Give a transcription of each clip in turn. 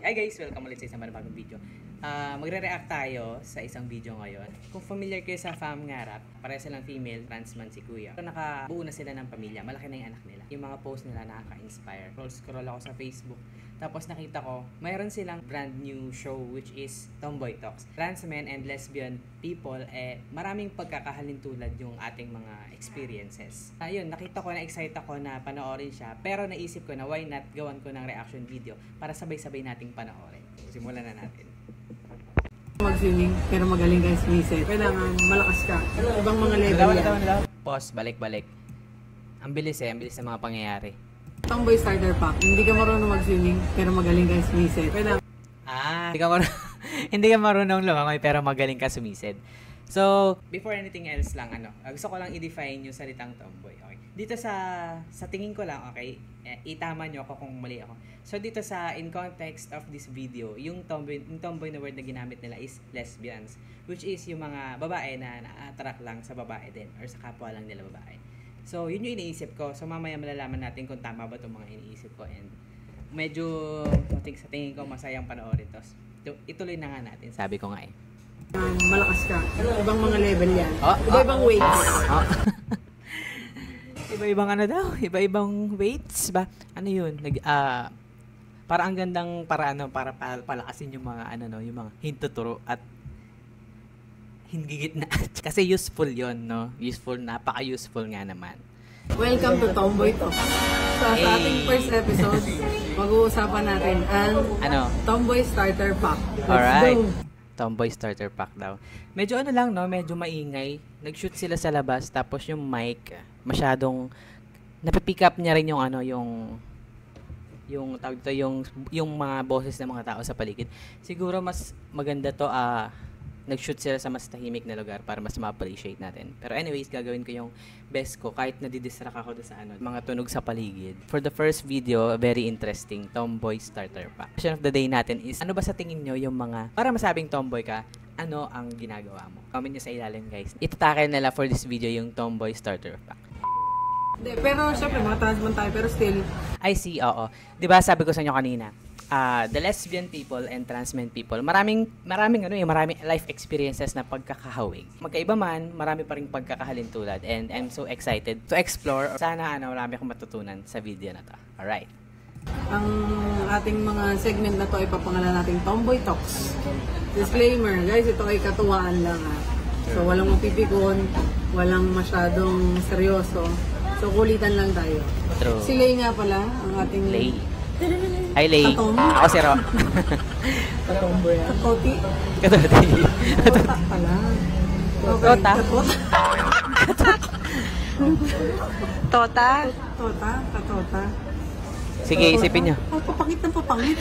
Hi guys! Welcome ulit sa isang bagong video. Magre-react tayo sa isang video ngayon. Kung familiar kayo sa fam ngarap, pareha silang female, trans man si kuya. So, nakabuo na sila ng pamilya, malaki na yung anak nila. Yung mga post nila nakaka-inspire. Scroll ako sa Facebook. Tapos nakita ko, mayroon silang brand new show which is Tomboy Talks. Trans men and lesbian people, maraming pagkakahalintulad yung ating mga experiences. Ayun, nakita ko na excited ako na panoorin siya. Pero naisip ko na why not gawan ko ng reaction video para sabay-sabay nating panoorin. Simulan na natin. Mag-swimming, pero magaling ka sumisid. Kailangan malakas ka. Ibang mga level yan. Pause, balik-balik. Ang bilis ang bilis ng mga pangyayari. Tomboy starter pack. Hindi ka marunong mag-swimming, pero magaling ka sumisid. Kailangan... Hindi ka marunong lumangoy pero magaling ka sumisid. So, before anything else lang, gusto ko lang i-define yung salitang tomboy. Okay. Dito sa tingin ko lang, okay, itama nyo ako kung mali ako. So, dito in context of this video, yung tomboy na word na ginamit nila is lesbians, which is yung mga babae na na-attract lang sa babae din, or sa kapwa lang nila babae. So, yun yung iniisip ko. So, mamaya malalaman natin kung tama ba itong mga iniisip ko. And medyo, sa tingin ko, masayang panoorin to. Ituloy na nga natin, sabi ko nga malakas ka. Ibang mga level yan. Iba-ibang weights. Iba-ibang iba-ibang weights ba? Ano yun? Para ang gandang para palakasin yung mga yung mga hintuturo at hingigit na. Kasi useful yon, no? Useful, napaka-useful nga naman. Welcome to Tomboy Talks. Sa ating first episode, mag-uusapan natin ang Tomboy Starter Pack. Alright. Tomboy Starter Pack daw. Medyo lang, no? Medyo maingay. Nag-shoot sila sa labas, tapos yung mic, masyadong napipick up niya rin yung tawag dito, yung mga boses ng mga tao sa paligid. Siguro mas maganda to, nag-shoot sila sa mas tahimik na lugar para mas ma-appreciate natin. Pero anyways, gagawin ko yung best ko kahit nadidistract ako sa mga tunog sa paligid. For the first video, very interesting, Tomboy Starter Pack. Question of the day natin is, ano ba sa tingin nyo yung mga, para masabing tomboy ka, ano ang ginagawa mo? Comment nyo sa ilalim, guys. Itatakil nila for this video yung Tomboy Starter Pack. Hindi, pero syempre, mga trans man tayo, pero still. I see, oo. Diba sabi ko sa inyo kanina, the lesbian people and trans men people, maraming life experiences na pagkakahawig. Magkaiba man, marami pa ring pagkakahalintulad, and I'm so excited to explore. Sana marami akong matutunan sa video na to. Alright. Ang ating mga segment na to ay papangalan natin Tomboy Talks. Disclaimer, guys, ito ay katuwaan lang So walang mapipikon, walang masyadong seryoso. So kulitan lang tayo. True. Si Lay nga pala, ang ating Lay. Hi, Lay. Ako si Ro. Katomboy. Katoti. Katoti. Tota pala. Tota. Tota. Tota. Katota. Sige, isipin nyo. Papangit ng papangit.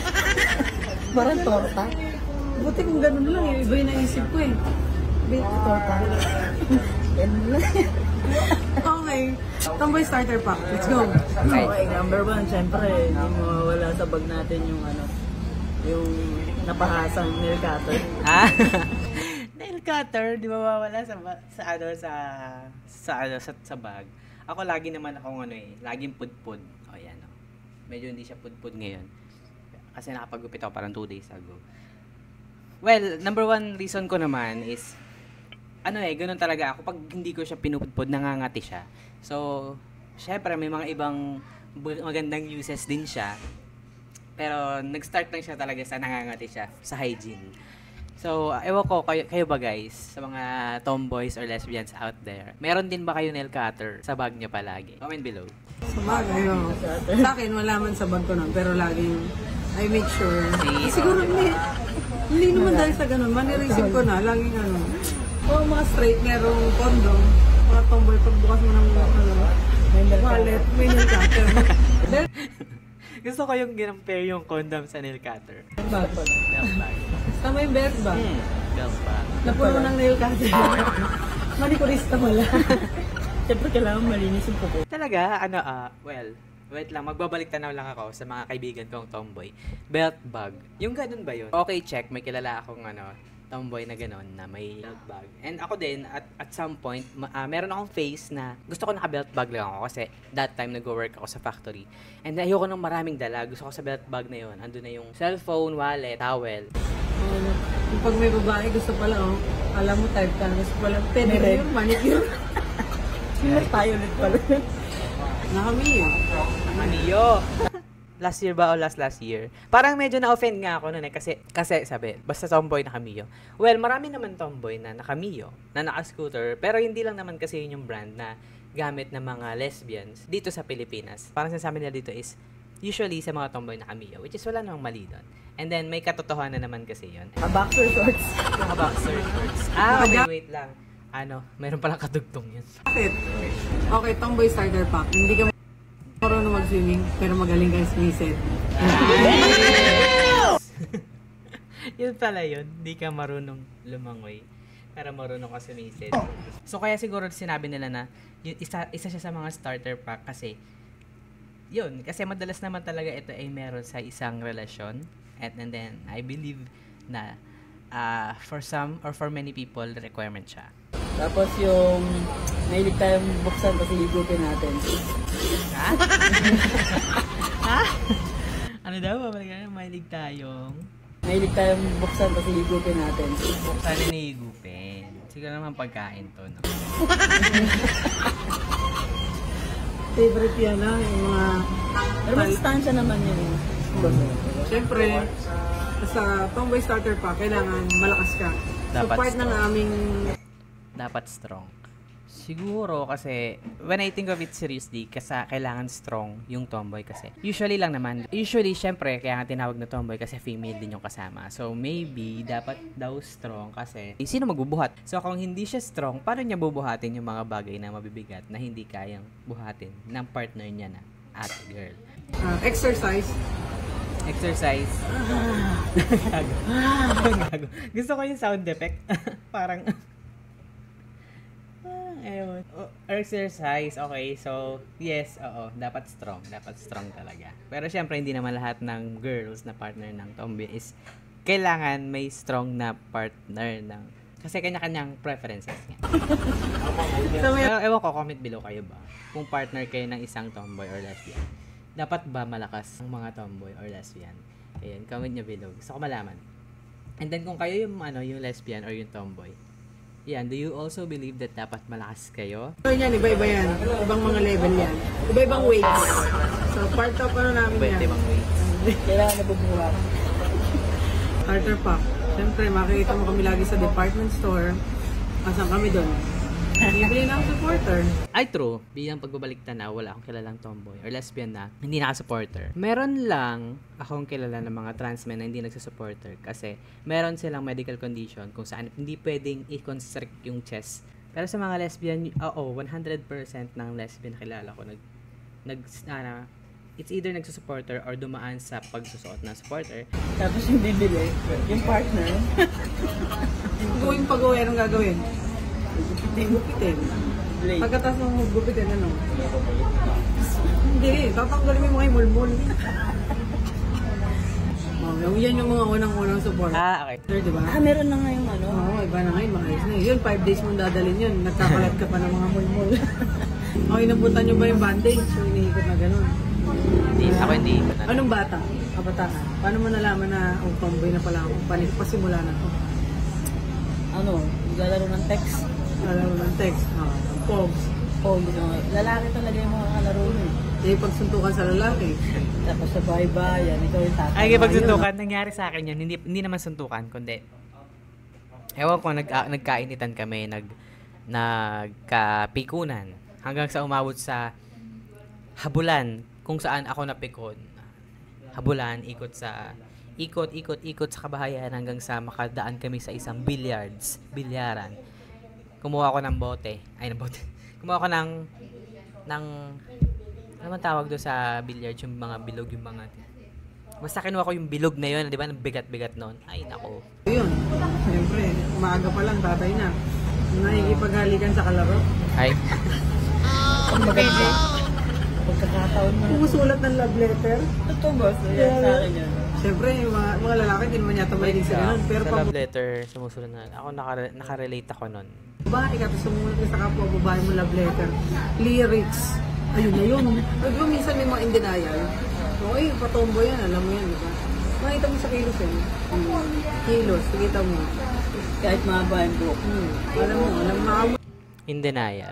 Parang torta. Buti kung ganun lang, iba yung naisip ko Torta. Ganun lang. Okay. Tomboy Starter Pack. Let's go. Okay, number one, syempre, hindi mawawala sa bag natin yung napahasang nail cutter. Nail cutter, di ba mawawala sa bag. Ako lagi naman akong laging pudpud. O yan, medyo hindi siya pudpud ngayon. Kasi nakapagupit ako parang 2 days ago. Well, number one reason ko naman is ganun talaga ako. Pag hindi ko siya pinupudpud, nangangati siya. So, syempre, may mga ibang magandang uses din siya. Pero, nag-start lang siya talaga sa nangangati siya, sa hygiene. So, ewan ko, kayo ba guys, sa mga tomboys or lesbians out there, meron din ba kayo nail cutter sa bag niyo palagi? Comment below. Sa bag, sa akin, wala man sa bag ko nun, pero laging, I make sure. Siguro, hindi naman dahil sa ganun, manirisip ko na, laging mga straight, merong condom, mga tomboy, pagbukas mo ng wallet, may nail cutter. Gusto ko yung ginampare yung condom sa nail cutter. Bag. Tama yung belt bag. Belt bag. Napuno ng nail cutter. Manikurista mo lang. Siyempre, kailangan malinis yung pupo. Talaga, wait lang, magbabalik tanaw lang ako sa mga kaibigan kong tomboy. Belt bag. Yung ganun ba yun? Okay, check. May kilala akong tomboy na gano'n, na may belt bag. And ako din, at some point, meron akong phase na gusto ko naka-belt bag lang ako kasi that time nag-work ako sa factory. And ayoko ng maraming dala. Gusto ko sa belt bag na yun. Andun na yung cellphone, wallet, towel. Yung pag may babae, gusto pala, alam mo type ka, gusto pala, pedicure, manicure. Sino tayo ulit pala? Nakamiyo. Maniyo! Last year ba o last year? Parang medyo na-offend nga ako noon eh. Kasi sabi, basta tomboy na Cameo. Well, marami naman tomboy na naka-Mio, na naka-scooter. Pero hindi lang naman kasi yun yung brand na gamit ng mga lesbians dito sa Pilipinas. Parang sinasabi nila dito is, usually sa mga tomboy na Cameo, which is wala namang mali doon. And then, may katotohanan naman kasi yun. Boxer shorts. Mga boxer shorts. Okay, wait lang. Mayroon palang kadugtong yun. Bakit? Okay, tomboy starter pack. Hindi ka marunong mag-swimming, pero magaling kang sumisid. Yun pala yun. Hindi ka marunong lumangoy, pero marunong ka sumisid. So, kaya siguro sinabi nila na yun, isa siya sa mga starter pack kasi yun. Kasi madalas naman talaga ito ay meron sa isang relasyon. And then, I believe na for some or for many people, requirement siya. Tapos yung mahilig tayong buksan kasi higupin natin. Ha? Ha? Ano daw? Mahilig tayong buksan kasi higupin natin. buksan na higupin. Siguro naman pagkain to, no? Favorite yan yung mga... Pero masustansya naman yun. Siyempre, sa tomboy starter pack, kailangan malakas ka. Dapat So part ng aming... Dapat strong. Siguro kasi, when I think of it seriously, kasi kailangan strong yung tomboy kasi. Usually, syempre, kaya nga tinawag na tomboy kasi female din yung kasama. So, maybe, dapat daw strong kasi sino magbubuhat? So, kung hindi siya strong, paano niya bubuhatin yung mga bagay na mabibigat na hindi kayang buhatin ng partner niya na ate girl? Exercise. Gago. Gusto ko yung sound effect. Parang... exercise, okay. So, yes, oo, dapat strong talaga. Pero syempre, hindi naman lahat ng girls na partner ng tomboy is kailangan may strong na partner ng kasi kanya-kanyang preferences niya. So, ewan ko, comment below kayo ba? Kung partner kayo ng isang tomboy or lesbian, dapat ba malakas ang mga tomboy or lesbian? Ayan, comment nyo below. Gusto ko malaman. And then, kung kayo yung lesbian or yung tomboy, yan, do you also believe that dapat malakas kayo? So yan, iba-iba yan. Ibang mga level yan. Iba-ibang weights. So part of namin yan. Ibang weights. Kailangan nabubuhat. Starter pack. Siyempre, makikita mo kami lagi sa department store. Asan kami doon? Bibili ng supporter. Ay, true. Bilang pagbabalik tanaw, wala akong kilalang tomboy or lesbian na hindi naka-supporter. Meron lang akong kilala ng mga trans men na hindi nagsa-supporter kasi meron silang medical condition kung saan hindi pwedeng i-constrict yung chest. Pero sa mga lesbian, 100% ng lesbian na kilala ko it's either nagsa-supporter or dumaan sa pagsusuot ng supporter. Tapos yung bibili, yung partner. Going pag-uwi, anong gagawin? Gupitin. Pagkatapos ng gupitin, ano? Hindi, tatanggalin mo yung mga mulmul. Yan yung mga unang-unang support. Okay. Diba? Meron na nga yung ano. Oo, iba na ngayon, maayos na yun. 5 days mong dadalhin yun. Nagkakalat ka pa ng mga mulmul. Okay, napunta nyo ba yung bandage? So, iniikot na gano'n. Ako hindi. Anong bata? Kabataan? Paano mo nalaman na tomboy na pala ako? Pasimula na ako. Naglalaro ng text. Naglalaro ng text. Pogs. Lalaki talaga yung mga kalaro mo. Pagsuntukan sa lalaki. Tapos sa bahay-bayan, ikaw yung tatay. Ay, pagsuntukan, nangyari sa akin yun. Hindi naman suntukan, kundi ewan ko, nagkainitan kami, nagkapikunan. Hanggang sa umabot sa habulan, kung saan ako napikon. Habulan, ikot sa kabahayan hanggang sa makadaan kami sa isang bilyaran. Kumuha ako ng bote. Kumuha ako ng ano man tawag doon sa billiard, yung mga bilog, yung mga basta kinuha ko yung bilog na yun, di ba? Bigat-bigat noon. Ay, nako. Yun. Siyempre, maaga pa lang, tatay na. Nakikipaghalikan sa kalaro. Ay. Pagkakataon mo. Umusulat ng love letter. Totoo ba? So, yan sa akin yan. Siyempre, yung mga lalaki, hindi naman yata mahilig sa ganun. Pero sa pag love letter, sumusunod na. Ako nakarelate ako nun. babae ka, tapos sumunod ka sa kapwa, babae mo love letter, lyrics, ayun na yun. Di ba minsan may mga in denial? Okay, patombo yan, alam mo yan, di ba? Makita mo sa kilos yan. Kilos, kita mo. Kahit mahaba yung buhok. Alam mo, In denial.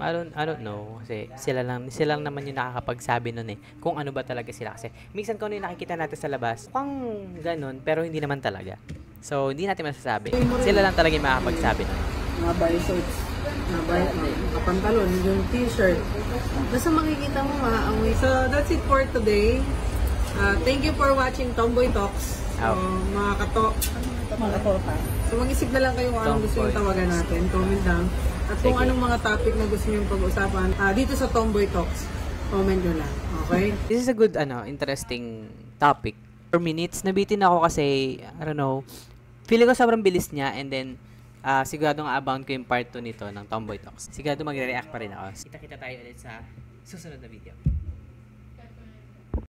I don't know. Kasi sila lang naman yung nakakapagsabi nun eh. Kung ano ba talaga sila. Kasi minsan kung ano yung nakikita natin sa labas, mukhang ganun, pero hindi naman talaga. So, hindi natin masasabi. Sila lang talaga yung makakapagsabi nun. Mahaba yung shorts. pantalon, yung t-shirt. Basta makikita mo maaamoy. So, that's it for today. Thank you for watching Tomboy Talks. So, mga Makatoka. So, mag-isip na lang kayo kung anong gusto yung tawagan natin. Comment down. At kung anong mga topic na gusto nyo pag-usapan dito sa Tomboy Talks, comment nyo lang. Okay? This is a good, interesting topic. 4 minutes, nabitin ako kasi, I don't know, feeling ko sobrang bilis niya and then, siguradong abound ko yung part 2 nito ng Tomboy Talks. Sigurado magre-react pa rin ako. Kita-kita tayo ulit sa susunod na video.